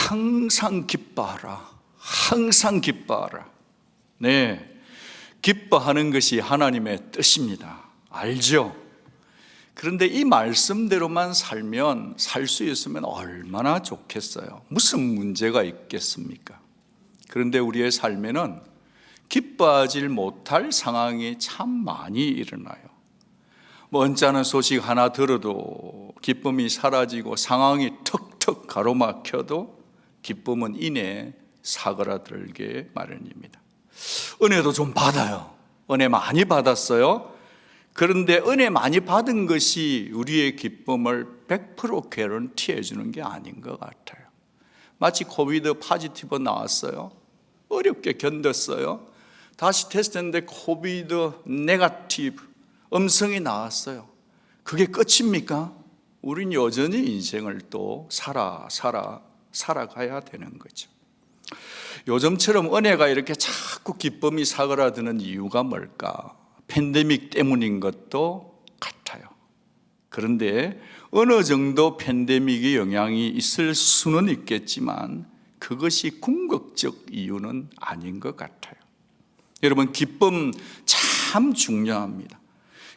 항상 기뻐하라. 항상 기뻐하라. 네, 기뻐하는 것이 하나님의 뜻입니다. 알죠? 그런데 이 말씀대로만 살면, 살 수 있으면 얼마나 좋겠어요. 무슨 문제가 있겠습니까? 그런데 우리의 삶에는 기뻐하지 못할 상황이 참 많이 일어나요. 언짢은 소식 하나 들어도 기쁨이 사라지고, 상황이 턱턱 가로막혀도 기쁨은 이내 사그라들게 마련입니다. 은혜도 좀 받아요. 은혜 많이 받았어요. 그런데 은혜 많이 받은 것이 우리의 기쁨을 100% 개런티해 주는 게 아닌 것 같아요. 마치 코비드 파지티브 나왔어요. 어렵게 견뎠어요. 다시 테스트했는데 코비드 네거티브, 음성이 나왔어요. 그게 끝입니까? 우린 여전히 인생을 또 살아가야 되는 거죠. 요즘처럼 은혜가 이렇게 자꾸 기쁨이 사그라드는 이유가 뭘까? 팬데믹 때문인 것도 같아요. 그런데 어느 정도 팬데믹의 영향이 있을 수는 있겠지만 그것이 궁극적 이유는 아닌 것 같아요. 여러분, 기쁨 참 중요합니다.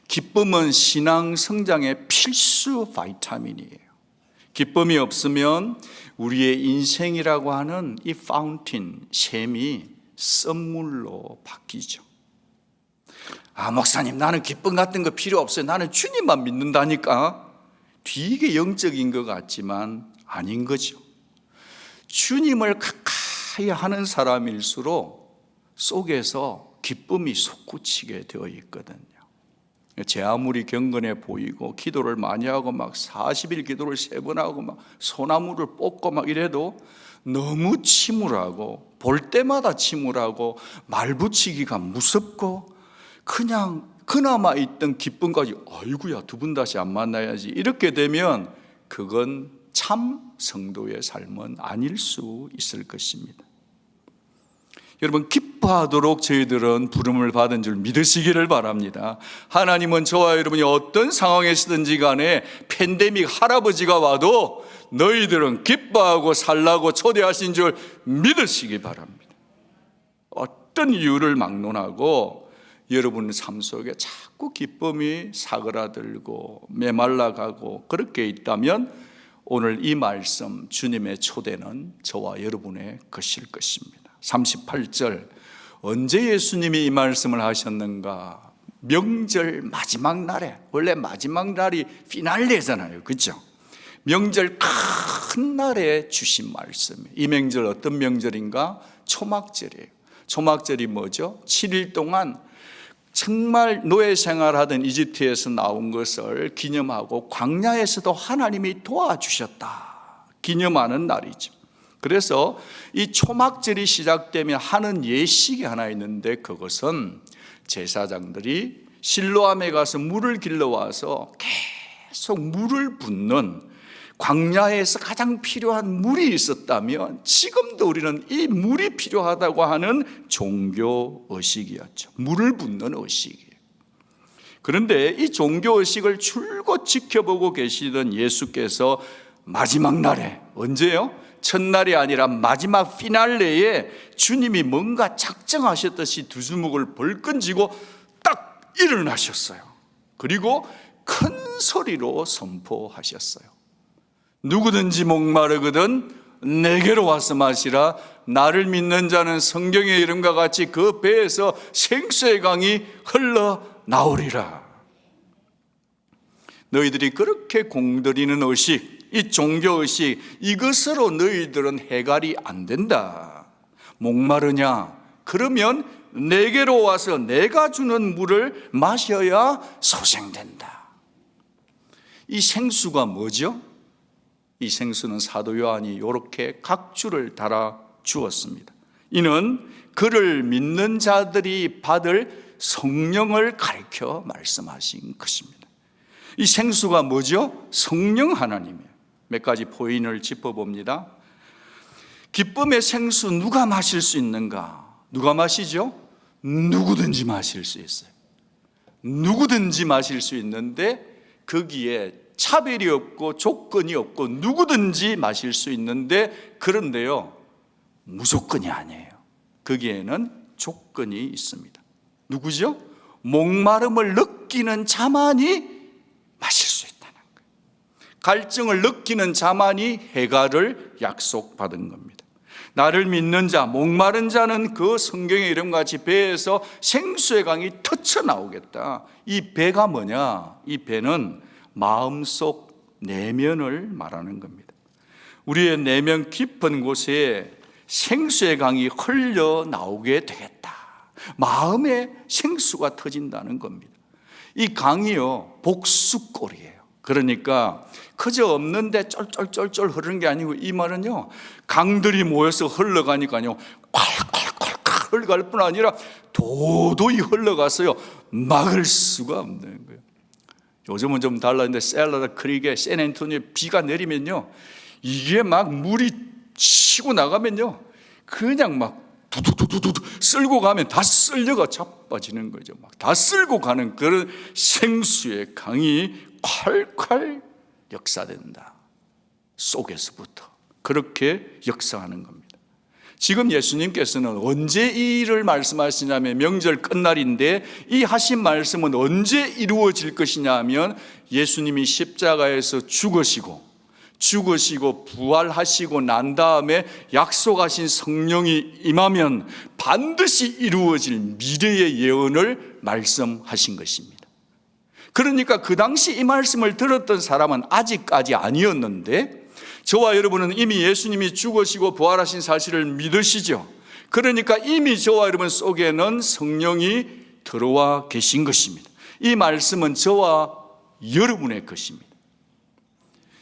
기쁨은 신앙 성장의 필수 바이타민이에요. 기쁨이 없으면 우리의 인생이라고 하는 이 파운틴, 샘이 썸물로 바뀌죠. 목사님, 나는 기쁨 같은 거 필요 없어요. 나는 주님만 믿는다니까. 되게 영적인 것 같지만 아닌 거죠. 주님을 가까이 하는 사람일수록 속에서 기쁨이 솟구치게 되어 있거든요. 제 아무리 경건해 보이고 기도를 많이 하고 막 40일 기도를 3번 하고 막 소나무를 뽑고 막 이래도 너무 침울하고, 볼 때마다 침울하고, 말 붙이기가 무섭고, 그냥 그나마 있던 기쁨까지 아이고야, 두 분 다시 안 만나야지, 이렇게 되면 그건 참 성도의 삶은 아닐 수 있을 것입니다. 여러분, 기뻐하도록 저희들은 부름을 받은 줄 믿으시기를 바랍니다. 하나님은 저와 여러분이 어떤 상황에 있든지 간에 팬데믹 할아버지가 와도 너희들은 기뻐하고 살라고 초대하신 줄 믿으시기 바랍니다. 어떤 이유를 막론하고 여러분 삶 속에 자꾸 기쁨이 사그라들고 메말라가고 그렇게 있다면 오늘 이 말씀, 주님의 초대는 저와 여러분의 것일 것입니다. 38절, 언제 예수님이 이 말씀을 하셨는가? 명절 마지막 날에, 원래 마지막 날이 피날레잖아요, 그렇죠? 명절 큰 날에 주신 말씀. 이 명절 어떤 명절인가? 초막절이에요. 초막절이 뭐죠? 7일 동안 정말 노예 생활하던 이집트에서 나온 것을 기념하고 광야에서도 하나님이 도와주셨다 기념하는 날이죠. 그래서 이 초막절이 시작되면 하는 예식이 하나 있는데, 그것은 제사장들이 실로암에 가서 물을 길러와서 계속 물을 붓는, 광야에서 가장 필요한 물이 있었다면 지금도 우리는 이 물이 필요하다고 하는 종교 의식이었죠. 물을 붓는 의식이에요. 그런데 이 종교 의식을 줄곧 지켜보고 계시던 예수께서 마지막 날에, 언제요? 첫날이 아니라 마지막 피날레에 주님이 뭔가 작정하셨듯이 두 주먹을 벌끈 쥐고 딱 일어나셨어요. 그리고 큰 소리로 선포하셨어요. 누구든지 목마르거든 내게로 와서 마시라. 나를 믿는 자는 성경의 이름과 같이 그 배에서 생수의 강이 흘러나오리라. 너희들이 그렇게 공들이는 의식, 이 종교의식, 이것으로 너희들은 해결이 안 된다. 목마르냐? 그러면 내게로 와서 내가 주는 물을 마셔야 소생된다. 이 생수가 뭐죠? 이 생수는 사도 요한이 이렇게 각주를 달아 주었습니다. 이는 그를 믿는 자들이 받을 성령을 가리켜 말씀하신 것입니다. 이 생수가 뭐죠? 성령 하나님이에요. 몇 가지 포인트를 짚어봅니다. 기쁨의 생수 누가 마실 수 있는가? 누가 마시죠? 누구든지 마실 수 있어요. 누구든지 마실 수 있는데 거기에 차별이 없고 조건이 없고 누구든지 마실 수 있는데, 그런데요, 무조건이 아니에요. 거기에는 조건이 있습니다. 누구죠? 목마름을 느끼는 자만이 마실 수 있다는 거예요. 갈증을 느끼는 자만이 해갈을 약속받은 겁니다. 나를 믿는 자, 목마른 자는 그 성경의 이름같이 배에서 생수의 강이 터쳐 나오겠다. 이 배가 뭐냐? 이 배는 마음속 내면을 말하는 겁니다. 우리의 내면 깊은 곳에 생수의 강이 흘러나오게 되겠다. 마음의 생수가 터진다는 겁니다. 이 강이요, 복수골이에요. 그러니까 그저 없는데 쫄쫄쫄쫄 흐르는 게 아니고, 이 말은요, 강들이 모여서 흘러가니까요, 콸콸콸콸 흘러갈 뿐 아니라 도도히 흘러가서요, 막을 수가 없는 거예요. 요즘은 좀 달랐는데 셀러드 크릭에 샌앤토니오에 비가 내리면요, 이게 막 물이 치고 나가면요, 그냥 막 두두두두두 쓸고 가면 다 쓸려가 자빠지는 거죠. 막 다 쓸고 가는 그런 생수의 강이 콸콸 역사된다. 속에서부터 그렇게 역사하는 겁니다. 지금 예수님께서는 언제 이 일을 말씀하시냐면 명절 끝날인데, 이 하신 말씀은 언제 이루어질 것이냐 하면 예수님이 십자가에서 죽으시고 부활하시고 난 다음에 약속하신 성령이 임하면 반드시 이루어질 미래의 예언을 말씀하신 것입니다. 그러니까 그 당시 이 말씀을 들었던 사람은 아직까지 아니었는데, 저와 여러분은 이미 예수님이 죽으시고 부활하신 사실을 믿으시죠. 그러니까 이미 저와 여러분 속에는 성령이 들어와 계신 것입니다. 이 말씀은 저와 여러분의 것입니다.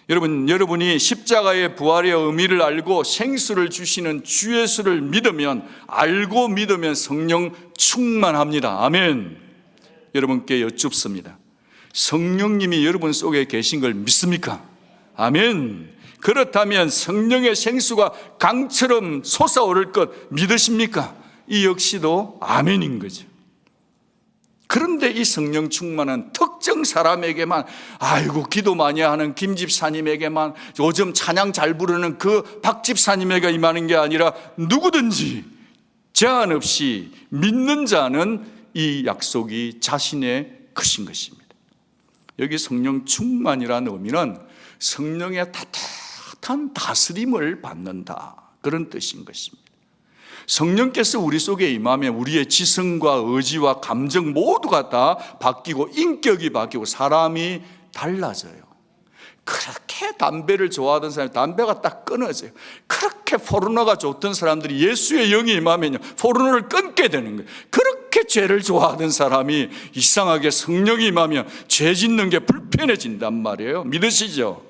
여러분이 십자가의 부활의 의미를 알고 생수를 주시는 주 예수를 믿으면, 알고 믿으면 성령 충만합니다. 아멘. 여러분께 여쭙습니다. 성령님이 여러분 속에 계신 걸 믿습니까? 아멘. 그렇다면 성령의 생수가 강처럼 솟아오를 것 믿으십니까? 이 역시도 아멘인 거죠. 그런데 이 성령 충만은 특정 사람에게만, 아이고 기도 많이 하는 김 집사님에게만, 요즘 찬양 잘 부르는 그 박 집사님에게 임하는 게 아니라 누구든지 제한 없이 믿는 자는 이 약속이 자신의 것인 것입니다. 여기 성령 충만이라는 의미는 성령의 따뜻한 다스림을 받는다, 그런 뜻인 것입니다. 성령께서 우리 속에 임하면 우리의 지성과 의지와 감정 모두가 다 바뀌고 인격이 바뀌고 사람이 달라져요. 그렇게 담배를 좋아하던 사람이 담배가 딱 끊어져요. 그렇게 포르노가 좋던 사람들이 예수의 영이 임하면요, 포르노를 끊게 되는 거예요. 그렇게 죄를 좋아하던 사람이 이상하게 성령이 임하면 죄 짓는 게 불편해진단 말이에요. 믿으시죠?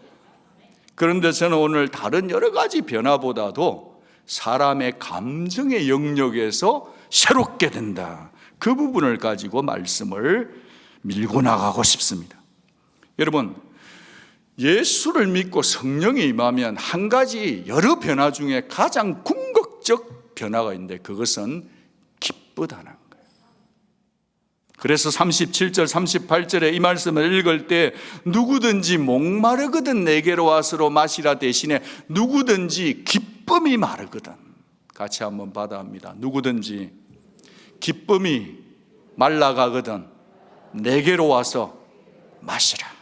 그런데 저는 오늘 다른 여러 가지 변화보다도 사람의 감정의 영역에서 새롭게 된다, 그 부분을 가지고 말씀을 밀고 나가고 싶습니다. 여러분, 예수를 믿고 성령이 임하면 한 가지 여러 변화 중에 가장 궁극적 변화가 있는데, 그것은 기쁘다는 거예요. 그래서 37절 38절에 이 말씀을 읽을 때, 누구든지 목마르거든 내게로 와서로 마시라 대신에 누구든지 기쁨이 마르거든, 같이 한번 받아합니다. 누구든지 기쁨이 말라가거든 내게로 와서 마시라.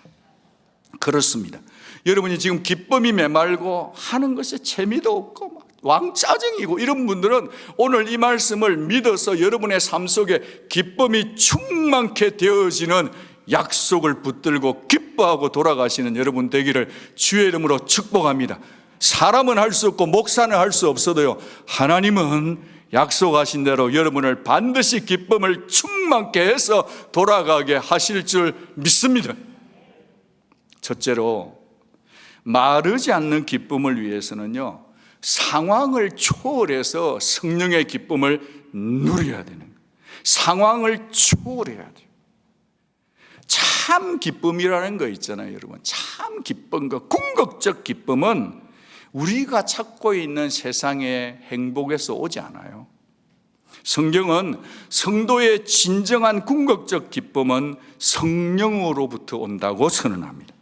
그렇습니다. 여러분이 지금 기쁨이 메말고 하는 것에 재미도 없고 왕짜증이고 이런 분들은 오늘 이 말씀을 믿어서 여러분의 삶 속에 기쁨이 충만케 되어지는 약속을 붙들고 기뻐하고 돌아가시는 여러분 되기를 주의 이름으로 축복합니다. 사람은 할 수 없고 목사는 할 수 없어도요, 하나님은 약속하신 대로 여러분을 반드시 기쁨을 충만케 해서 돌아가게 하실 줄 믿습니다. 첫째로, 마르지 않는 기쁨을 위해서는요, 상황을 초월해서 성령의 기쁨을 누려야 되는 거예요. 상황을 초월해야 돼요. 참 기쁨이라는 거 있잖아요, 여러분. 참 기쁜 거, 궁극적 기쁨은 우리가 찾고 있는 세상의 행복에서 오지 않아요. 성경은 성도의 진정한 궁극적 기쁨은 성령으로부터 온다고 선언합니다.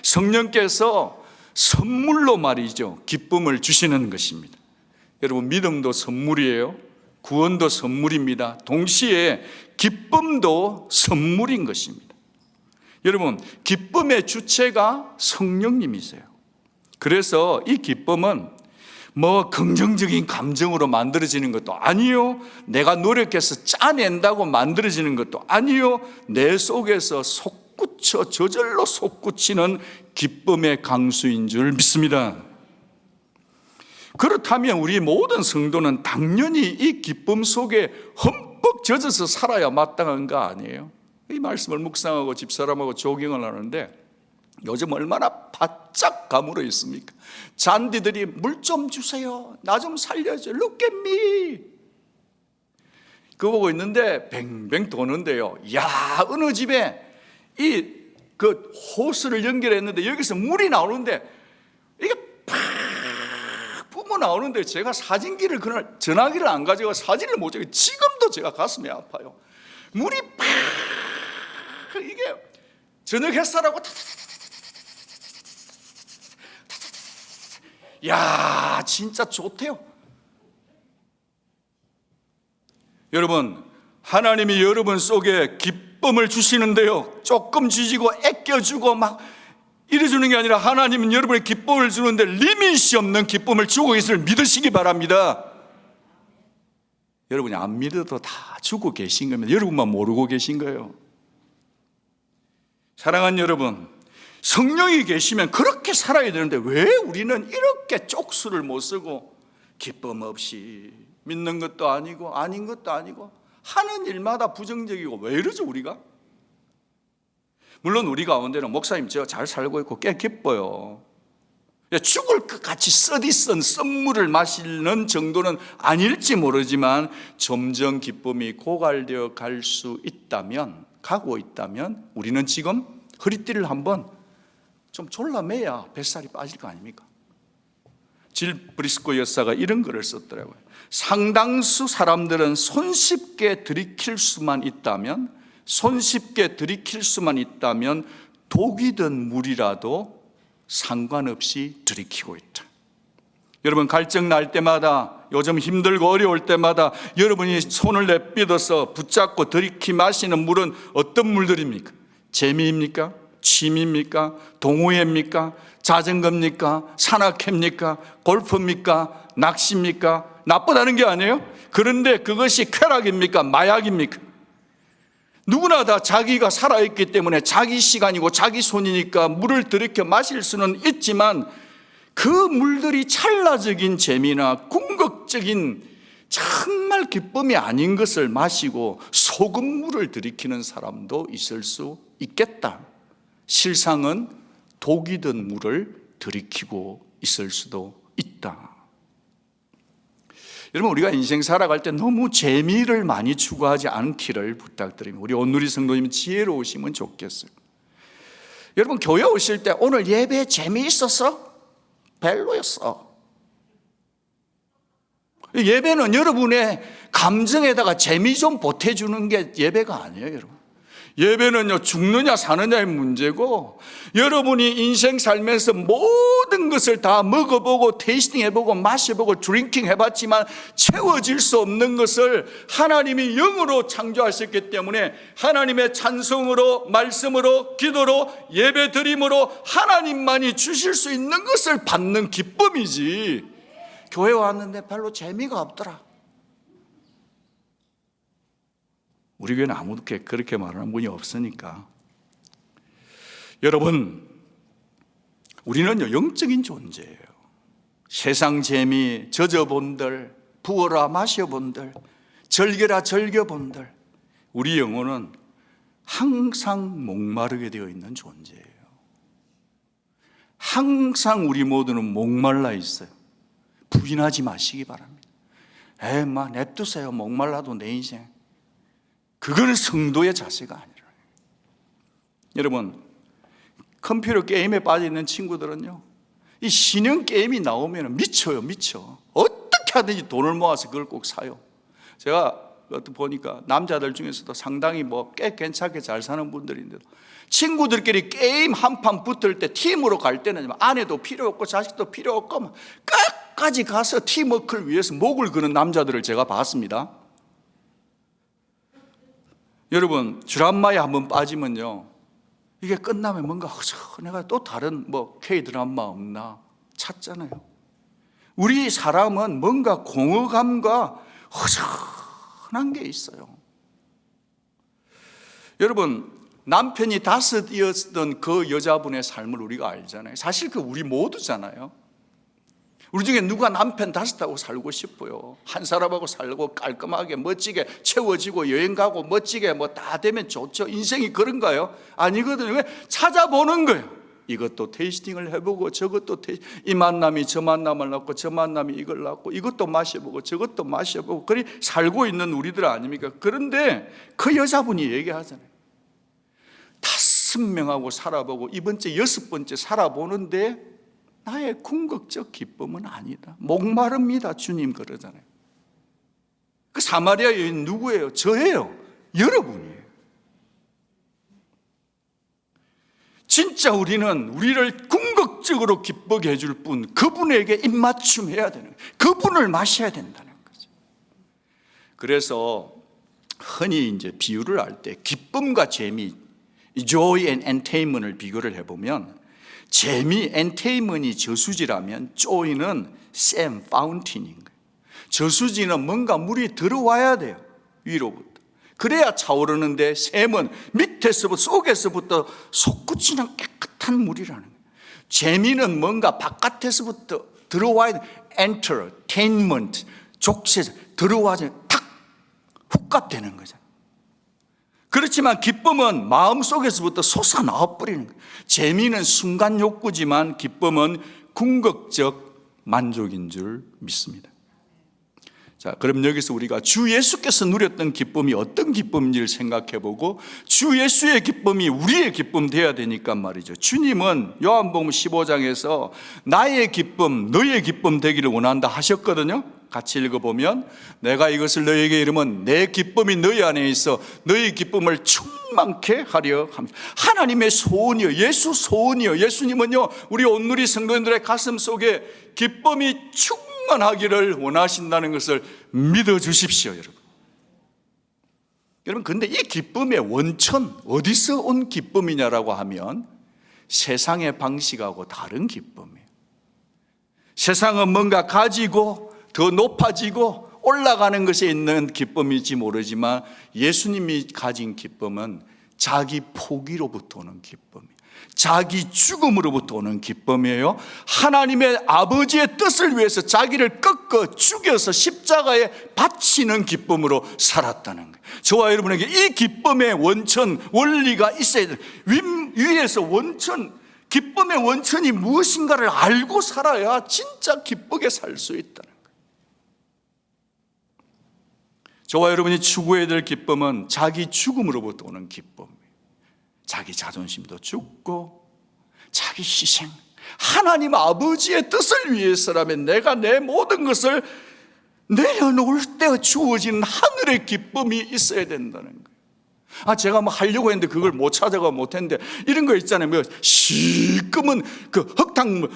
성령께서 선물로 말이죠, 기쁨을 주시는 것입니다. 여러분, 믿음도 선물이에요. 구원도 선물입니다. 동시에 기쁨도 선물인 것입니다. 여러분, 기쁨의 주체가 성령님이세요. 그래서 이 기쁨은 긍정적인 감정으로 만들어지는 것도 아니요, 내가 노력해서 짜낸다고 만들어지는 것도 아니요, 내 속에서 솟구쳐 저절로 솟구치는 기쁨의 강수인 줄 믿습니다. 그렇다면 우리 모든 성도는 당연히 이 기쁨 속에 흠뻑 젖어서 살아야 마땅한 거 아니에요? 이 말씀을 묵상하고 집사람하고 조경을 하는데 요즘 얼마나 바짝 가물어 있습니까? 잔디들이 물 좀 주세요, 나 좀 살려줘, Look at me. 그거 보고 있는데 뱅뱅 도는데요, 야, 어느 집에 그 호스를 연결했는데 여기서 물이 나오는데 이게 팍 뿜어 나오는데, 제가 사진기를 그날 전화기를 안 가져가 사진을 못 찍어요. 지금도 제가 가슴이 아파요. 물이 팍, 이게 저녁 햇살하고 야, 진짜 좋대요. 여러분, 하나님이 여러분 속에 기쁨을 주시는데요, 조금 주시고 아껴주고 막 이래주는 게 아니라 하나님은 여러분의 기쁨을 주는데 리밋이 없는 기쁨을 주고 있음을 믿으시기 바랍니다. 여러분이 안 믿어도 다 주고 계신 겁니다. 여러분만 모르고 계신 거예요. 사랑하는 여러분, 성령이 계시면 그렇게 살아야 되는데 왜 우리는 이렇게 쪽수를 못 쓰고 기쁨 없이 믿는 것도 아니고 아닌 것도 아니고 하는 일마다 부정적이고 왜 이러죠 우리가? 물론 우리 가운데는 목사님 저 잘 살고 있고 꽤 기뻐요. 죽을 것 같이 써디쓴 썸물을 마시는 정도는 아닐지 모르지만 점점 기쁨이 고갈되어 갈 수 있다면, 가고 있다면 우리는 지금 허리띠를 한번 좀 졸라매야 뱃살이 빠질 거 아닙니까? 질 브리스코 여사가 이런 글을 썼더라고요. 상당수 사람들은 손쉽게 들이킬 수만 있다면, 독이 든 물이라도 상관없이 들이키고 있다. 여러분, 갈증 날 때마다, 요즘 힘들고 어려울 때마다 여러분이 손을 내뻗어서 붙잡고 들이키 마시는 물은 어떤 물들입니까? 재미입니까? 취미입니까? 동호회입니까? 자전거입니까? 산악회입니까? 골프입니까? 낚시입니까? 나쁘다는 게 아니에요. 그런데 그것이 쾌락입니까? 마약입니까? 누구나 다 자기가 살아있기 때문에 자기 시간이고 자기 손이니까 물을 들이켜 마실 수는 있지만 그 물들이 찰나적인 재미나 궁극적인 정말 기쁨이 아닌 것을 마시고 소금물을 들이키는 사람도 있을 수 있겠다. 실상은 독이 든 물을 들이키고 있을 수도 있다. 여러분, 우리가 인생 살아갈 때 너무 재미를 많이 추구하지 않기를 부탁드립니다. 우리 온누리 성도님 지혜로우시면 좋겠어요. 여러분, 교회 오실 때 오늘 예배 재미있었어? 별로였어. 예배는 여러분의 감정에다가 재미 좀 보태주는 게 예배가 아니에요, 여러분. 예배는요, 죽느냐 사느냐의 문제고, 여러분이 인생 살면서 모든 것을 다 먹어보고 테이스팅 해보고 마셔보고 드링킹 해봤지만 채워질 수 없는 것을 하나님이 영으로 창조하셨기 때문에 하나님의 찬송으로, 말씀으로, 기도로, 예배 드림으로 하나님만이 주실 수 있는 것을 받는 기쁨이지, 교회 왔는데 별로 재미가 없더라, 우리 교회는 아무도 그렇게 말하는 분이 없으니까. 여러분, 우리는요, 영적인 존재예요. 세상 재미 젖어본들, 부어라 마셔본들, 즐겨라 즐겨본들, 우리 영혼은 항상 목마르게 되어 있는 존재예요. 항상 우리 모두는 목말라 있어요. 부인하지 마시기 바랍니다. 냅두세요. 목말라도 내 인생. 그거는 성도의 자세가 아니라. 여러분, 컴퓨터 게임에 빠져있는 친구들은요, 이 신형 게임이 나오면 미쳐요. 어떻게 하든지 돈을 모아서 그걸 꼭 사요. 제가 보니까 남자들 중에서도 상당히 꽤 괜찮게 잘 사는 분들인데도 친구들끼리 게임 한 판 붙을 때 팀으로 갈 때는 아내도 필요 없고 자식도 필요 없고 끝까지 가서 팀워크를 위해서 목을 그는 남자들을 제가 봤습니다. 여러분, 드라마에 한번 빠지면요, 이게 끝나면 뭔가 내가 또 다른 K-드라마 없나 찾잖아요. 우리 사람은 뭔가 공허감과 허전한 게 있어요. 여러분, 남편이 5이었던 그 여자분의 삶을 우리가 알잖아요. 사실 그 우리 모두잖아요. 우리 중에 누가 남편 5하고 살고 싶어요? 한 사람하고 살고 깔끔하게 멋지게 채워지고 여행 가고 멋지게 다 되면 좋죠. 인생이 그런가요? 아니거든요. 왜? 찾아보는 거예요. 이것도 테이스팅을 해보고 저것도 이 만남이 저 만남을 낳고 저 만남이 이걸 낳고 이것도 마셔보고 저것도 마셔보고 그리 살고 있는 우리들 아닙니까? 그런데 그 여자분이 얘기하잖아요. 5명하고 살아보고 이번 주 6번째 살아보는데 나의 궁극적 기쁨은 아니다. 목마릅니다. 주님 그러잖아요. 그 사마리아 여인 누구예요? 저예요. 여러분이에요. 진짜 우리는 우리를 궁극적으로 기쁘게 해줄 분, 그분에게 입맞춤해야 되는 거예요. 그분을 마셔야 된다는 거죠. 그래서 흔히 이제 비유를 할 때 기쁨과 재미, joy and entertainment을 비교를 해보면 재미, 엔테이먼이 저수지라면 조이는 샘, 파운틴인 거예요. 저수지는 뭔가 물이 들어와야 돼요. 위로부터. 그래야 차오르는데 샘은 밑에서부터 속에서부터 솟구치는 깨끗한 물이라는 거예요. 재미는 뭔가 바깥에서부터 들어와야 돼. entertainment, 족쇄에서 들어와서 탁 훅갑되는 거죠. 그렇지만 기쁨은 마음속에서부터 솟아나와 버리는 거예요. 재미는 순간 욕구지만 기쁨은 궁극적 만족인 줄 믿습니다. 자, 그럼 여기서 우리가 주 예수께서 누렸던 기쁨이 어떤 기쁨인지를 생각해보고 주 예수의 기쁨이 우리의 기쁨 되어야 되니까 말이죠. 주님은 요한복음 15장에서 나의 기쁨, 너의 기쁨 되기를 원한다 하셨거든요. 같이 읽어보면 내가 이것을 너에게 이르면 내 기쁨이 너희 안에 있어 너희 기쁨을 충만케 하려 합니다. 하나님의 소원이요, 예수 소원이요. 예수님은요, 우리 온누리 성도님들의 가슴 속에 기쁨이 충만하기를 원하신다는 것을 믿어주십시오. 여러분, 근데 이 기쁨의 원천, 어디서 온 기쁨이냐라고 하면 세상의 방식하고 다른 기쁨이에요. 세상은 뭔가 가지고 더 높아지고 올라가는 것에 있는 기쁨일지 모르지만 예수님이 가진 기쁨은 자기 포기로부터 오는 기쁨이에요. 자기 죽음으로부터 오는 기쁨이에요. 하나님의 아버지의 뜻을 위해서 자기를 꺾어 죽여서 십자가에 바치는 기쁨으로 살았다는 거예요. 저와 여러분에게 이 기쁨의 원천, 원리가 있어야 돼요. 위에서 원천, 기쁨의 원천이 무엇인가를 알고 살아야 진짜 기쁘게 살 수 있다는 거예요. 저와 여러분이 추구해야 될 기쁨은 자기 죽음으로부터 오는 기쁨이에요. 자기 자존심도 죽고 자기 희생, 하나님 아버지의 뜻을 위해서라면 내가 내 모든 것을 내려놓을 때 주어지는 하늘의 기쁨이 있어야 된다는 거예요. 제가 하려고 했는데 그걸 못 찾아가 못했는데 이런 거 있잖아요. 시꺼먼 그 흙탕물,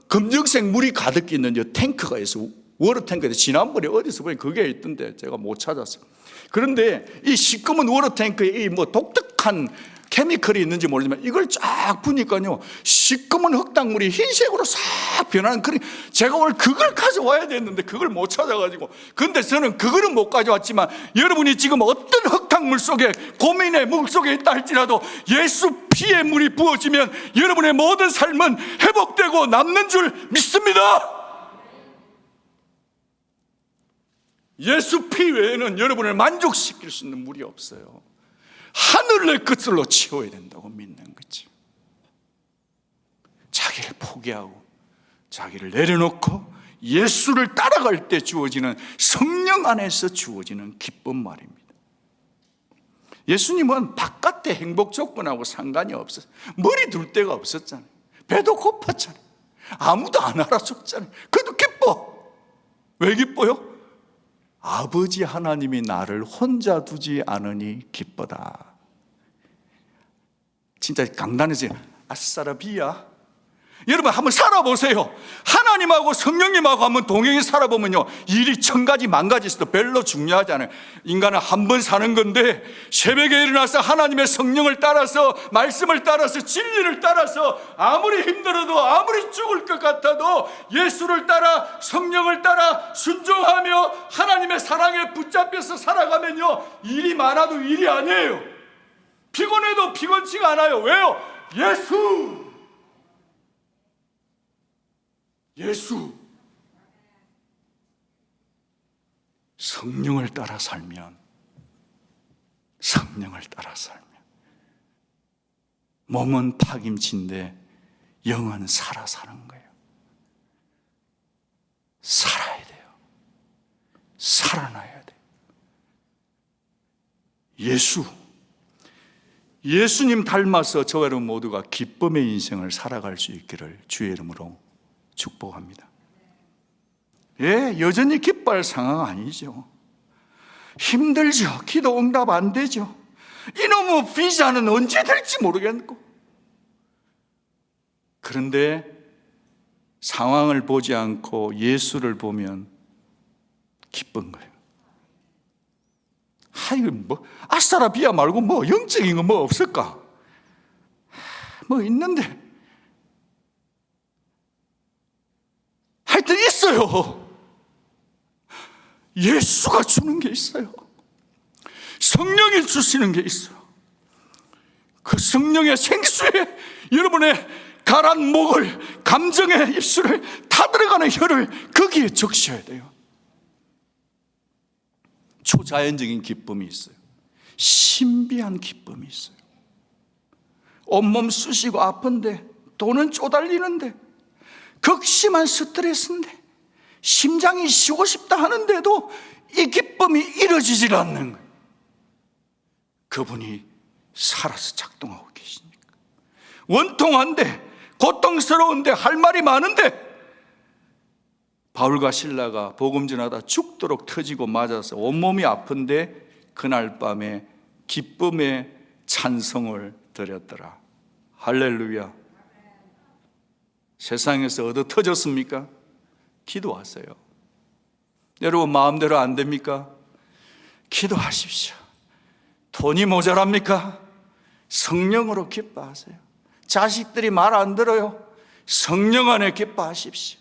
검정색 물이 가득 있는 탱크가 있어요. 워터 탱크에 지난번에 어디서 보니 그게 있던데 제가 못 찾았어요. 그런데 이 시꺼먼 워터 탱크에 이 독특한 케미컬이 있는지 모르지만 이걸 쫙 보니까요, 시꺼먼 흙탕물이 흰색으로 싹 변하는 그런, 제가 오늘 그걸 가져와야 됐는데 그걸 못 찾아가지고, 근데 저는 그거는 못 가져왔지만 여러분이 지금 어떤 흙탕물 속에 고민의 물 속에 있다 할지라도 예수 피의 물이 부어지면 여러분의 모든 삶은 회복되고 남는 줄 믿습니다. 예수 피 외에는 여러분을 만족시킬 수 있는 물이 없어요. 하늘의 끝으로 채워야 된다고 믿는 거죠. 자기를 포기하고 자기를 내려놓고 예수를 따라갈 때 주어지는, 성령 안에서 주어지는 기쁨 말입니다. 예수님은 바깥의 행복 조건하고 상관이 없었어요. 머리 둘 데가 없었잖아요. 배도 고팠잖아요. 아무도 안 알아줬잖아요. 그래도 기뻐. 왜 기뻐요? 아버지 하나님이 나를 혼자 두지 않으니 기쁘다. 진짜 강단에서 아싸라비야. 여러분 한번 살아보세요. 하나님하고 성령님하고 한번 동행해 살아보면요, 일이 천 가지 만 가지 있어도 별로 중요하지 않아요. 인간은 한 번 사는 건데 새벽에 일어나서 하나님의 성령을 따라서, 말씀을 따라서, 진리를 따라서 아무리 힘들어도, 아무리 죽을 것 같아도 예수를 따라, 성령을 따라 순종하며 하나님의 사랑에 붙잡혀서 살아가면요, 일이 많아도 일이 아니에요. 피곤해도 피곤치가 않아요. 왜요? 예수. 성령을 따라 살면 몸은 파김치인데 영은 살아 사는 거예요. 살아야 돼요. 살아나야 돼요. 예수님 닮아서 저와 여러분 모두가 기쁨의 인생을 살아갈 수 있기를 주의 이름으로 축복합니다. 예, 여전히 기뻐할 상황 아니죠. 힘들죠. 기도 응답 안 되죠. 이놈의 비자는 언제 될지 모르겠고. 그런데 상황을 보지 않고 예수를 보면 기쁜 거예요. 이거 뭐 아싸라비아 말고 뭐 영적인 거 뭐 없을까? 뭐 있는데 하여튼 있어요. 예수가 주는 게 있어요. 성령이 주시는 게 있어요. 그 성령의 생수에 여러분의 가란 목을, 감정의 입술을 타들어가는 혀를 거기에 적셔야 돼요. 초자연적인 기쁨이 있어요. 신비한 기쁨이 있어요. 온몸 쑤시고 아픈데, 돈은 쪼달리는데, 극심한 스트레스인데, 심장이 쉬고 싶다 하는데도 이 기쁨이 이루어지질 않는 거예요. 그분이 살아서 작동하고 계시니까. 원통한데, 고통스러운데, 할 말이 많은데, 바울과 실라가 복음 전하다 죽도록 터지고 맞아서 온몸이 아픈데 그날 밤에 기쁨의 찬송을 드렸더라. 할렐루야. 세상에서 얻어 터졌습니까? 기도하세요. 여러분 마음대로 안 됩니까? 기도하십시오. 돈이 모자랍니까? 성령으로 기뻐하세요. 자식들이 말 안 들어요? 성령 안에 기뻐하십시오.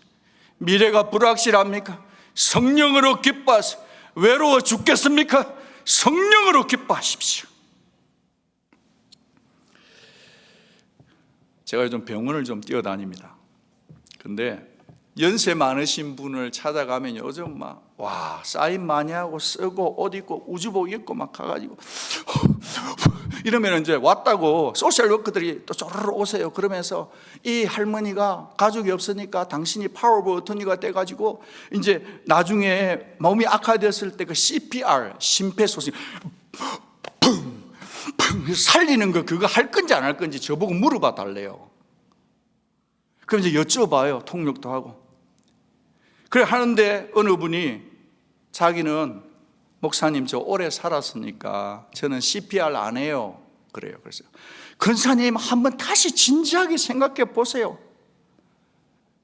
미래가 불확실합니까? 성령으로 기뻐하세요. 외로워 죽겠습니까? 성령으로 기뻐하십시오. 제가 요즘 병원을 좀 뛰어다닙니다. 근데 연세 많으신 분을 찾아가면 요즘 사인 많이 하고 쓰고 옷 입고 우주복 입고 막 가가지고 이러면 이제 왔다고 소셜 워커들이 또 쪼르르 오세요. 그러면서 이 할머니가 가족이 없으니까 당신이 파워 오브 어토니가 돼가지고 이제 나중에 몸이 악화됐을 때 그 CPR, 심폐소생 살리는 거 그거 할 건지 안 할 건지 저보고 물어봐 달래요. 그럼 이제 여쭤봐요. 통역도 하고. 그래 하는데 어느 분이 자기는 목사님 저 오래 살았으니까 저는 CPR 안 해요. 그래요. 그래서 권사님 한번 다시 진지하게 생각해 보세요.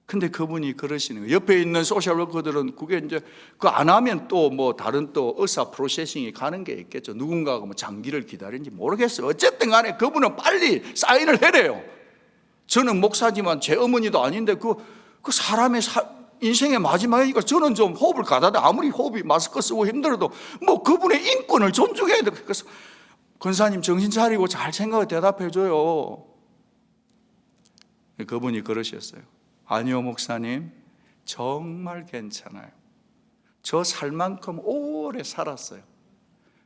근데 그분이 그러시는 거예요. 옆에 있는 소셜워커들은 그게 이제 그 안 하면 또 뭐 다른 또 의사 프로세싱이 가는 게 있겠죠. 누군가가 뭐 장기를 기다리는지 모르겠어요. 어쨌든 간에 그분은 빨리 사인을 해래요. 저는 목사지만 제 어머니도 아닌데 그 사람의 인생의 마지막이니까 저는 좀 호흡을 가다듬 아무리 호흡이 마스크 쓰고 힘들어도 뭐 그분의 인권을 존중해야 돼. 그래서 권사님 정신 차리고 잘 생각해 대답해 줘요. 그분이 그러셨어요. 아니요 목사님 정말 괜찮아요. 저 살 만큼 오래 살았어요.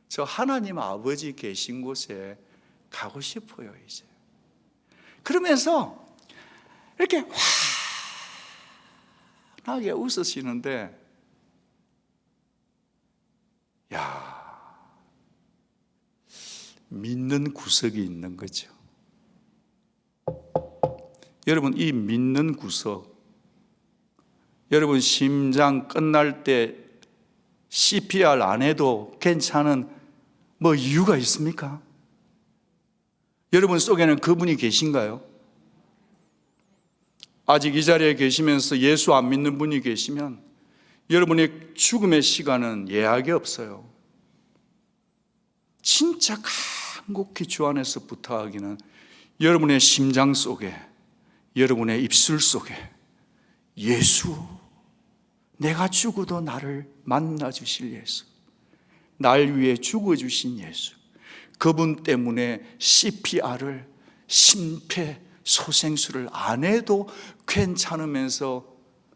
저 하나님 아버지 계신 곳에 가고 싶어요 이제. 그러면서 이렇게 환하게 웃으시는데 믿는 구석이 있는 거죠. 여러분 이 믿는 구석, 여러분 심장 끝날 때 CPR 안 해도 괜찮은 뭐 이유가 있습니까? 여러분 속에는 그분이 계신가요? 아직 이 자리에 계시면서 예수 안 믿는 분이 계시면 여러분의 죽음의 시간은 예약이 없어요. 진짜 간곡히 주 안에서 부탁하기는 여러분의 심장 속에, 여러분의 입술 속에 예수, 내가 죽어도 나를 만나주실 예수, 날 위해 죽어주신 예수, 그분 때문에 CPR을 심폐소생술을 안 해도 괜찮으면서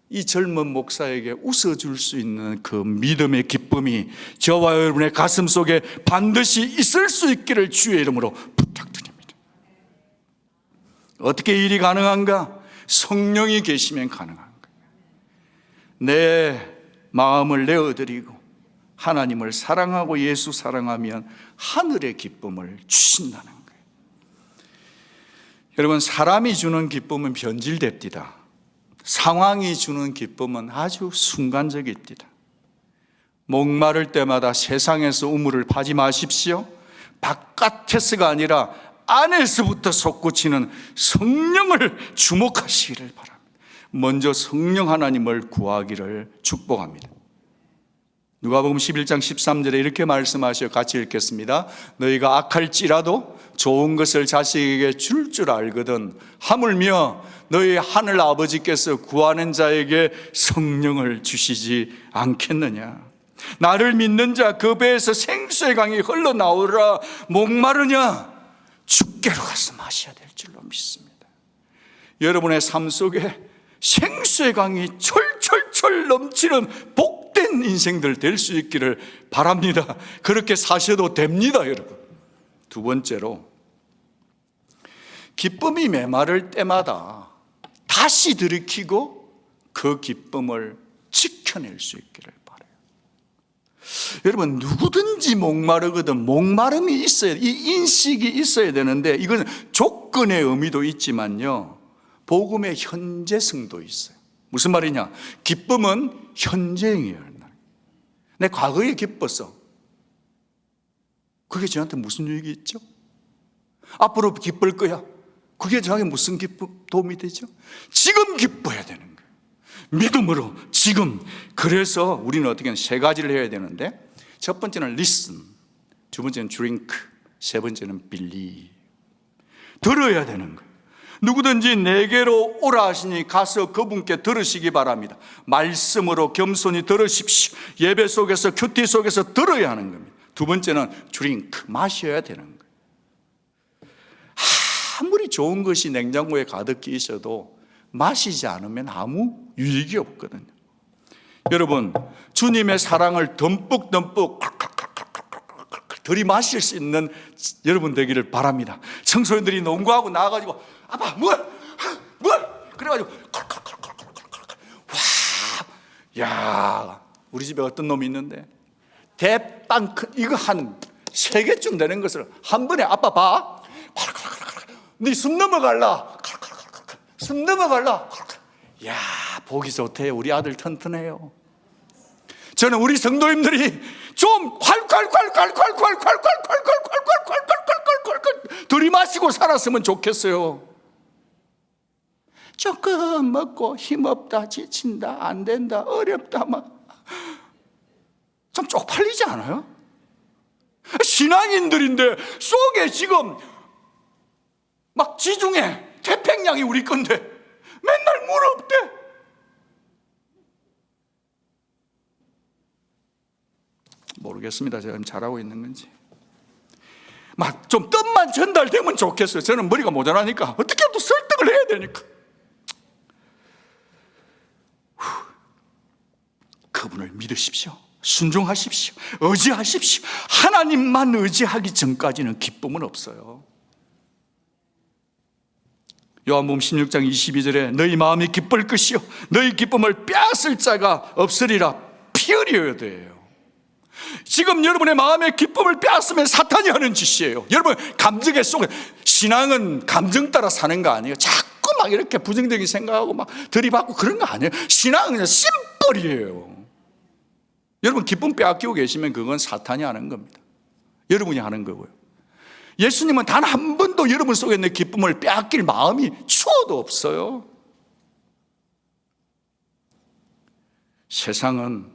이 젊은 목사에게 웃어줄 수 있는 그 믿음의 기쁨이 저와 여러분의 가슴 속에 반드시 있을 수 있기를 주의 이름으로 부탁드립니다. 어떻게 일이 가능한가? 성령이 계시면 가능한 거예요. 내 마음을 내어드리고 하나님을 사랑하고 예수 사랑하면 하늘의 기쁨을 주신다는 거예요. 여러분, 사람이 주는 기쁨은 변질됩니다. 상황이 주는 기쁨은 아주 순간적입니다. 목마를 때마다 세상에서 우물을 파지 마십시오. 바깥에서가 아니라 안에서부터 솟구치는 성령을 주목하시기를 바랍니다. 먼저 성령 하나님을 구하기를 축복합니다. 누가복음 11장 13절에 이렇게 말씀하셔, 같이 읽겠습니다. 너희가 악할지라도 좋은 것을 자식에게 줄 줄 알거든 하물며 너희 하늘 아버지께서 구하는 자에게 성령을 주시지 않겠느냐. 나를 믿는 자 그 배에서 생수의 강이 흘러나오라. 목마르냐? 죽게로 가서 마셔야 될 줄로 믿습니다. 여러분의 삶 속에 생수의 강이 철철철 넘치는 복된 인생들 될 수 있기를 바랍니다. 그렇게 사셔도 됩니다, 여러분. 두 번째로, 기쁨이 메마를 때마다 다시 들이키고 그 기쁨을 지켜낼 수 있기를 바라요. 여러분, 누구든지 목마르거든 목마름이 있어야, 이 인식이 있어야 되는데, 이건 조건의 의미도 있지만요, 복음의 현재성도 있어요. 무슨 말이냐? 기쁨은 현재형이에요. 내 과거에 기뻤어. 그게 저한테 무슨 유익이 있죠? 앞으로 기쁠 거야. 그게 저에게 무슨 도움이 되죠? 지금 기뻐야 되는 거예요. 믿음으로 지금. 그래서 우리는 어떻게 세 가지를 해야 되는데, 첫 번째는 listen, 두 번째는 drink, 세 번째는 believe. 들어야 되는 거예요. 누구든지 내게로 오라 하시니 가서 그분께 들으시기 바랍니다. 말씀으로 겸손히 들으십시오. 예배 속에서, 큐티 속에서 들어야 하는 겁니다. 두 번째는 drink, 마셔야 되는 거예요. 아무리 좋은 것이 냉장고에 가득히 있어도 마시지 않으면 아무 유익이 없거든요. 여러분, 주님의 사랑을 듬뿍듬뿍 들이마실 수 있는 여러분 되기를 바랍니다. 청소년들이 농구하고 나와가지고 아빠 뭘 그래가지고 와, 야, 우리 집에 어떤 놈이 있는데 대빵 이거 한 3개쯤 되는 것을 한 번에 아빠 봐, 네 숨 넘어갈라, 숨 넘어갈라. 야, 보기 좋대요. 우리 아들 튼튼해요. 저는 우리 성도님들이 좀 들이마시고 살았으면 좋겠어요. 조금 먹고 힘없다, 지친다, 안 된다, 어렵다, 막 좀 쪽팔리지 않아요? 신앙인들인데 속에 지금 막 지중해 태평양이 우리 건데 맨날 물 없대. 모르겠습니다. 제가 지금 잘하고 있는 건지. 막 좀 뜻만 전달되면 좋겠어요. 저는 머리가 모자라니까 어떻게 또 설득을 해야 되니까. 그분을 믿으십시오. 순종하십시오. 의지하십시오. 하나님만 의지하기 전까지는 기쁨은 없어요. 요한복음 16장 22절에 너희 마음이 기쁠 것이요 너희 기쁨을 빼앗을 자가 없으리라. 피 흘려야 돼요. 지금 여러분의 마음의 기쁨을 빼앗으면 사탄이 하는 짓이에요. 여러분, 감정의 속에, 신앙은 감정 따라 사는 거 아니에요. 자꾸 막 이렇게 부정적인 생각하고 막 들이받고 그런 거 아니에요. 신앙은 그냥 심벌이에요. 여러분 기쁨 빼앗기고 계시면 그건 사탄이 하는 겁니다. 여러분이 하는 거고요. 예수님은 단 한 번도 여러분 속에 있는 기쁨을 빼앗길 마음이 추워도 없어요. 세상은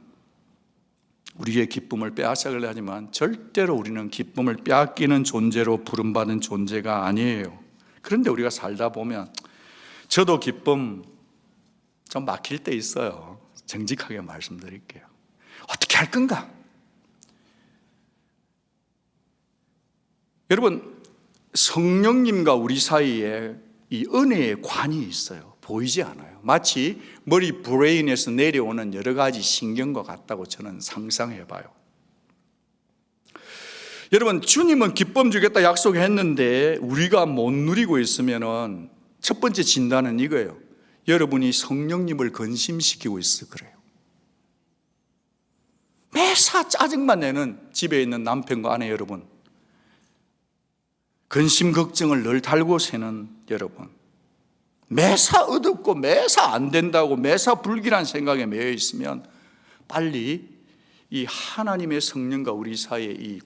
우리의 기쁨을 빼앗으려 하지만 절대로 우리는 기쁨을 빼앗기는 존재로 부름받은 존재가 아니에요. 그런데 우리가 살다 보면 저도 기쁨 좀 막힐 때 있어요. 정직하게 말씀드릴게요. 어떻게 할 건가? 여러분, 성령님과 우리 사이에 이 은혜의 관이 있어요. 보이지 않아요. 마치 머리 브레인에서 내려오는 여러 가지 신경과 같다고 저는 상상해 봐요. 여러분, 주님은 기쁨 주겠다 약속했는데 우리가 못 누리고 있으면은 첫 번째 진단은 이거예요. 여러분이 성령님을 근심시키고 있어 그래요. 매사 짜증만 내는 집에 있는 남편과 아내 여러분, 근심 걱정을 늘 달고 새는 여러분, 매사 어둡고 매사 안 된다고 매사 불길한 생각에 매여 있으면 빨리 이 하나님의 성령과 우리 사이의 이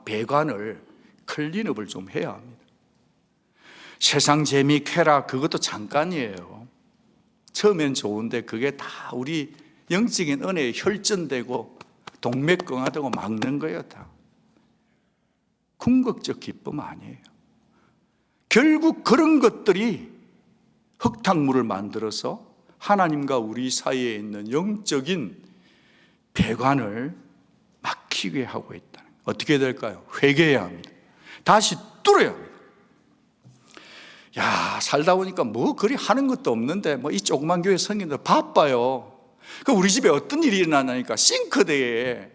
배관을 클린업을 좀 해야 합니다. 세상 재미, 쾌락 그것도 잠깐이에요. 처음엔 좋은데 그게 다 우리 영적인 은혜에 혈전되고 동맥경화되고 막는 거예요. 다 궁극적 기쁨 아니에요. 결국 그런 것들이 흙탕물을 만들어서 하나님과 우리 사이에 있는 영적인 배관을 막히게 하고 있다는 거예요. 어떻게 될까요? 회개해야 합니다. 다시 뚫어야 합니다. 야, 살다 보니까 뭐 그리 하는 것도 없는데 뭐 이 조그만 교회 성인들 바빠요. 그 우리 집에 어떤 일이 일어나니까 싱크대에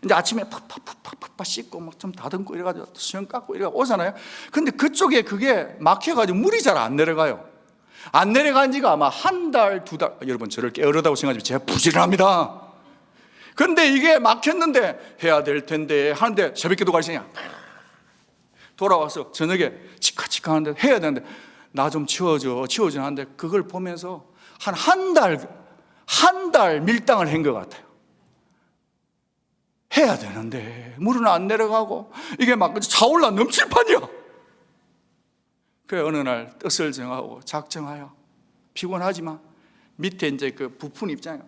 이제 아침에 팍팍팍팍팍 씻고 막 좀 다듬고 이래가지고 수영 깎고 이래가 오잖아요. 근데 그쪽에 그게 막혀가지고 물이 잘 안 내려가요. 안 내려간 지가 아마 한 달, 두 달. 여러분 저를 게으르다고 생각하지만 제가 부지런합니다. 근데 이게 막혔는데 해야 될 텐데 하는데 새벽기도 갈 시간이야. 돌아와서 저녁에 치카치카 하는데 해야 되는데 나 좀 치워줘 하는데 그걸 보면서 한 달 밀당을 한 것 같아요. 해야 되는데 물은 안 내려가고 이게 막 차올라 넘칠 판이야. 그래 어느 날 뜻을 정하고 작정하여 피곤하지만 밑에 이제 그 부푼 입장이야.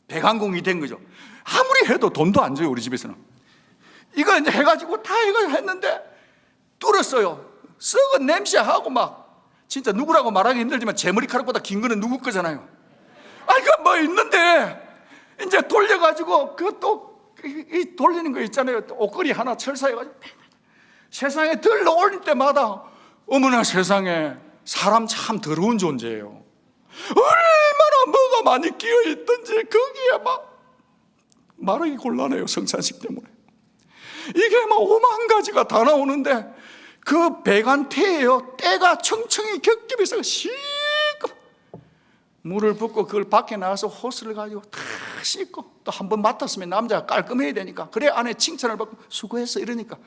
배관공이 된 거죠. 아무리 해도 돈도 안 줘요 우리 집에서는. 이거 이제 해가지고 다 이거 했는데 뚫었어요. 썩은 냄새하고 막 진짜 누구라고 말하기 힘들지만 제 머리카락보다 긴 거는 누구 거잖아요. 아니 그 뭐 있는데 이제 돌려가지고 그것도 이 돌리는 거 있잖아요. 옷걸이 하나 철사해가지고 세상에 들러 올릴 때마다 어머나 세상에 사람 참 더러운 존재예요. 얼마나 뭐가 많이 끼어있던지 거기에 막 말하기 곤란해요. 성찬식 때문에 이게 막 5만 가지가 다 나오는데 그 배관태예요. 때가 청청이 겹겹해서 시끄러 물을 붓고 그걸 밖에 나가서 호스를 가지고 다 씻고 또 한 번 맡았으면 남자가 깔끔해야 되니까 그래 아내 칭찬을 받고 수고했어 이러니까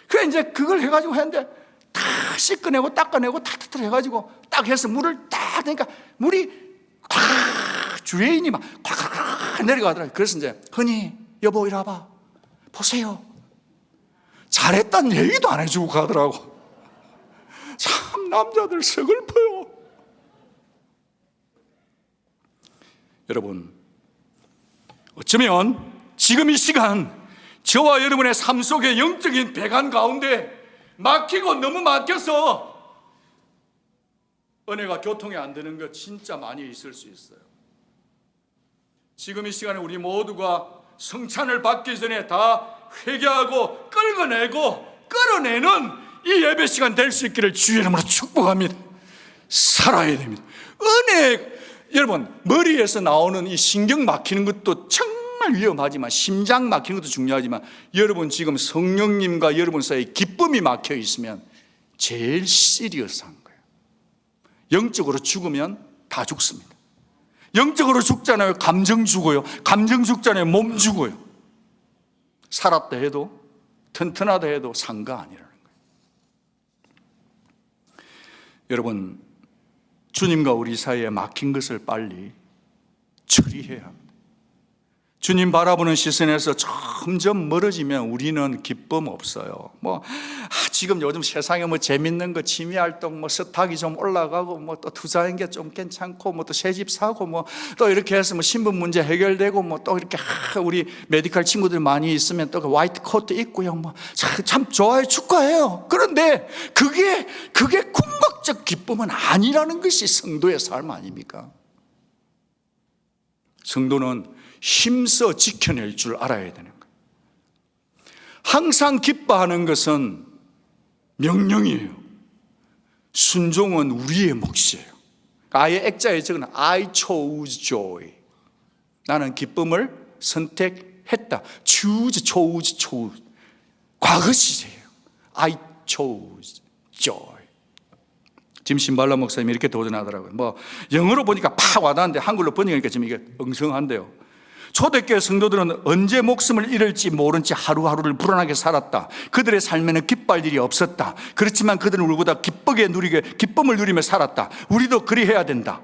그래 이제 그걸 해가지고 했는데 다 씻어내고 닦아내고 탁탁탁 해가지고 딱 해서 물을 딱 내니까 물이 탁 주레인이 막 탁탁탁 내려가더라고요. 그래서 이제 흔히 여보 이리 와봐 보세요 잘했다는 얘기도 안 해주고 가더라고. 참 남자들 서글퍼요. 여러분 어쩌면 지금 이 시간 저와 여러분의 삶 속의 영적인 배관 가운데 막히고 너무 막혀서 은혜가 교통이 안 되는 것 진짜 많이 있을 수 있어요. 지금 이 시간에 우리 모두가 성찬을 받기 전에 다 회개하고 끌어내는 이 예배 시간 될 수 있기를 주의 이름으로 축복합니다. 살아야 됩니다. 은혜 여러분 머리에서 나오는 이 신경 막히는 것도 정말 위험하지만 심장 막히는 것도 중요하지만 여러분 지금 성령님과 여러분 사이에 기쁨이 막혀 있으면 제일 시리어스한 거예요. 영적으로 죽으면 다 죽습니다. 영적으로 죽잖아요. 감정 죽어요. 감정 죽잖아요. 몸 죽어요. 살았다 해도 튼튼하다 해도 상가 아니라는 거예요. 여러분 주님과 우리 사이에 막힌 것을 빨리 처리해야 합니다. 주님 바라보는 시선에서 점점 멀어지면 우리는 기쁨 없어요. 지금 요즘 세상에 재밌는 거 취미 활동 스탁이 좀 올라가고 또 투자한 게 좀 괜찮고 또 새 집 사고 또 이렇게 해서 신분 문제 해결되고 또 이렇게 우리 메디컬 친구들 많이 있으면 또 화이트 코트 입고요. 참 좋아요. 축하해요. 그런데 그게 궁극적 기쁨은 아니라는 것이 성도의 삶 아닙니까? 성도는 힘써 지켜낼 줄 알아야 되는 거예요. 항상 기뻐하는 것은 명령이에요. 순종은 우리의 몫이에요. 아예 액자에 적은 I chose joy. 나는 기쁨을 선택했다. choose. 과거 시제예요. I chose joy. 짐 신발라 목사님이 이렇게 도전하더라고요. 영어로 보니까 팍 와닿는데 한글로 번역하니까 지금 이게 엉성한데요. 초대교회 성도들은 언제 목숨을 잃을지 모른 채 하루하루를 불안하게 살았다. 그들의 삶에는 기뻐할 일이 없었다. 그렇지만 그들은 우리보다 기쁨을 누리며 살았다. 우리도 그리해야 된다.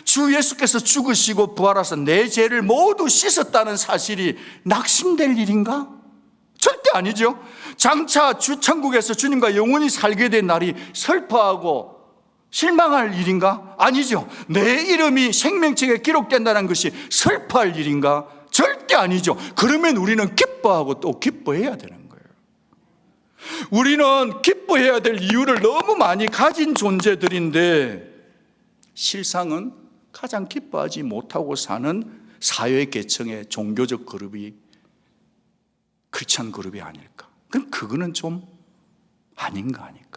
주 예수께서 죽으시고 부활하셔서 내 죄를 모두 씻었다는 사실이 낙심될 일인가? 절대 아니죠. 장차 천국에서 주님과 영원히 살게 된 날이 슬퍼하고 실망할 일인가? 아니죠. 내 이름이 생명책에 기록된다는 것이 슬퍼할 일인가? 절대 아니죠. 그러면 우리는 기뻐하고 또 기뻐해야 되는 거예요. 우리는 기뻐해야 될 이유를 너무 많이 가진 존재들인데 실상은 가장 기뻐하지 못하고 사는 사회계층의 종교적 그룹이 크리스찬 그룹이 아닐까? 그럼 그거는 좀 아닌가 아닐까?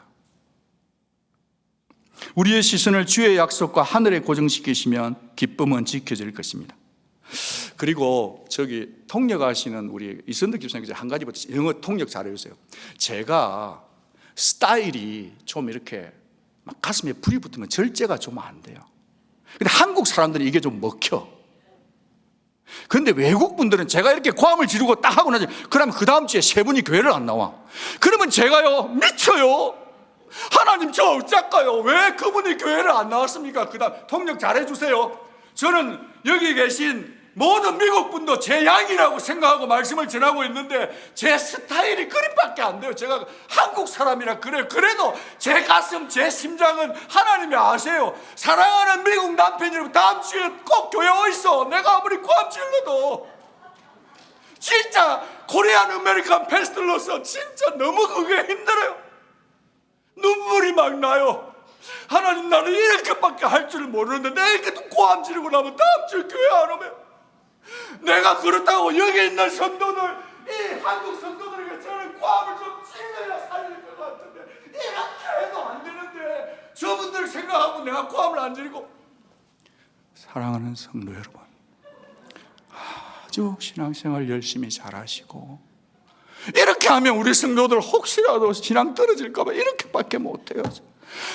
우리의 시선을 주의 약속과 하늘에 고정시키시면 기쁨은 지켜질 것입니다. 그리고 통역하시는 우리 이선득 집사님께서 한 가지부터 영어 통역 잘해주세요. 제가 스타일이 좀 이렇게 막 가슴에 불이 붙으면 절제가 좀 안 돼요. 근데 한국 사람들이 이게 좀 먹혀. 그런데 외국 분들은 제가 이렇게 고함을 지르고 딱 하고 나서 그러면 그 다음 주에 세 분이 교회를 안 나와. 그러면 제가요 미쳐요. 하나님 저 어쩔까요? 왜 그분이 교회를 안 나왔습니까? 그 다음 통역 잘해주세요. 저는 여기 계신 모든 미국 분도 제 양이라고 생각하고 말씀을 전하고 있는데 제 스타일이 그립밖에 안 돼요. 제가 한국 사람이라 그래요. 그래도 제 가슴, 제 심장은 하나님이 아세요. 사랑하는 미국 남편 여러분, 다음 주에 꼭 교회 어딨어? 내가 아무리 고함 질러도 진짜 코리안 아메리칸 페스틀로서 진짜 너무 그게 힘들어요. 눈물이 막 나요. 하나님, 나는 이렇게밖에 할 줄 모르는데 내가 이렇게 고함 지르고 나면 다음 주에 교회 안 오면 내가 그렇다고 여기 있는 성도들, 이 한국 성도들에게 저는 고함을 좀 질러야 살릴 것 같은데 이렇게 해도 안 되는데 저분들 생각하고 내가 고함을 안 지르고. 사랑하는 성도 여러분, 아주 신앙생활 열심히 잘하시고 이렇게 하면 우리 성도들 혹시라도 신앙 떨어질까 봐 이렇게밖에 못해요.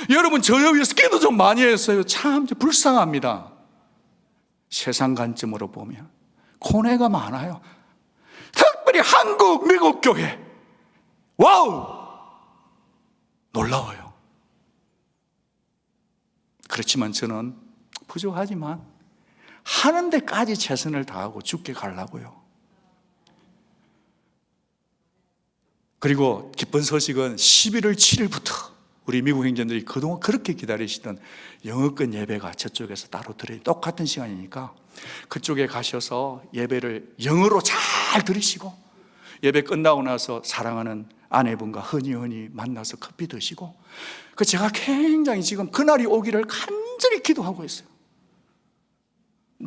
여러분, 저 위해서 기도 좀 많이 했어요. 참 불쌍합니다. 세상 관점으로 보면 고뇌가 많아요. 특별히 한국, 미국 교회, 와우! 놀라워요. 그렇지만 저는 부족하지만 하는 데까지 최선을 다하고 죽게 가려고요. 그리고 기쁜 소식은 11월 7일부터 우리 미국 형제들이 그동안 그렇게 기다리시던 영어권 예배가 저쪽에서 따로 드려요. 똑같은 시간이니까 그쪽에 가셔서 예배를 영어로 잘 들으시고 예배 끝나고 나서 사랑하는 아내분과 흔히 만나서 커피 드시고, 제가 굉장히 지금 그날이 오기를 간절히 기도하고 있어요.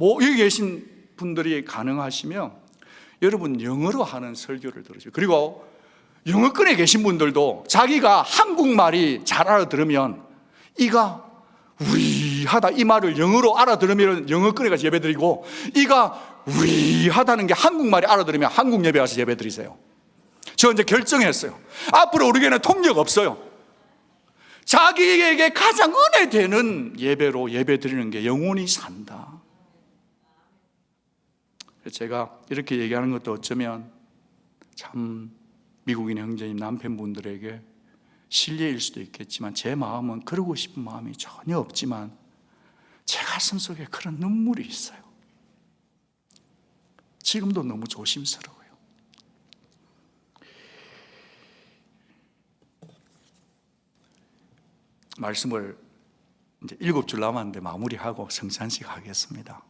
여기 계신 분들이 가능하시면 여러분 영어로 하는 설교를 들으시고, 그리고 영어권에 계신 분들도 자기가 한국말이 잘 알아들으면 이가 위하다 이 말을 영어로 알아들으면 영어권에 가서 예배드리고, 이가 위하다는 게 한국말이 알아들으면 한국 예배 가서 예배드리세요. 저 이제 결정했어요. 앞으로 우리 교회는 통역 없어요. 자기에게 가장 은혜되는 예배로 예배드리는 게 영혼이 산다. 제가 이렇게 얘기하는 것도 어쩌면 참 미국인 형제님 남편분들에게 실례일 수도 있겠지만 제 마음은 그러고 싶은 마음이 전혀 없지만 제 가슴 속에 그런 눈물이 있어요. 지금도 너무 조심스러워요. 말씀을 이제 7줄 남았는데 마무리하고 성찬식 하겠습니다.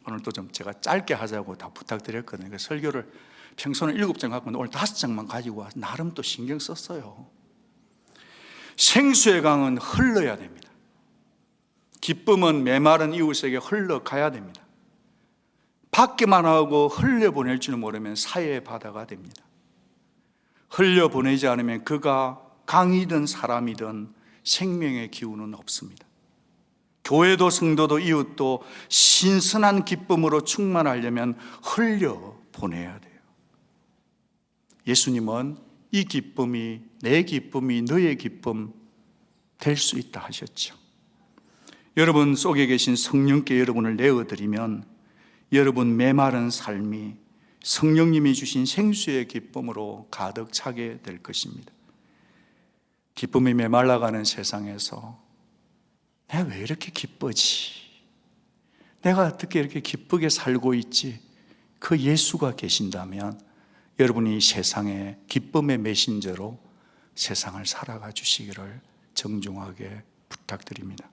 오늘 또 좀 제가 짧게 하자고 다 부탁드렸거든요. 그 설교를 평소는 7장 갖고 오늘 5장만 가지고 와서 나름 또 신경 썼어요. 생수의 강은 흘러야 됩니다. 기쁨은 메마른 이웃에게 흘러가야 됩니다. 받기만 하고 흘려보낼 줄 모르면 사회의 바다가 됩니다. 흘려보내지 않으면 그가 강이든 사람이든 생명의 기운은 없습니다. 교회도 성도도 이웃도 신선한 기쁨으로 충만하려면 흘려보내야 돼요. 예수님은 이 기쁨이 내 기쁨이 너의 기쁨 될 수 있다 하셨죠. 여러분 속에 계신 성령께 여러분을 내어드리면 여러분 메마른 삶이 성령님이 주신 생수의 기쁨으로 가득 차게 될 것입니다. 기쁨이 메말라가는 세상에서 내가 왜 이렇게 기쁘지? 내가 어떻게 이렇게 기쁘게 살고 있지? 그 예수가 계신다면 여러분이 세상의 기쁨의 메신저로 세상을 살아가 주시기를 정중하게 부탁드립니다.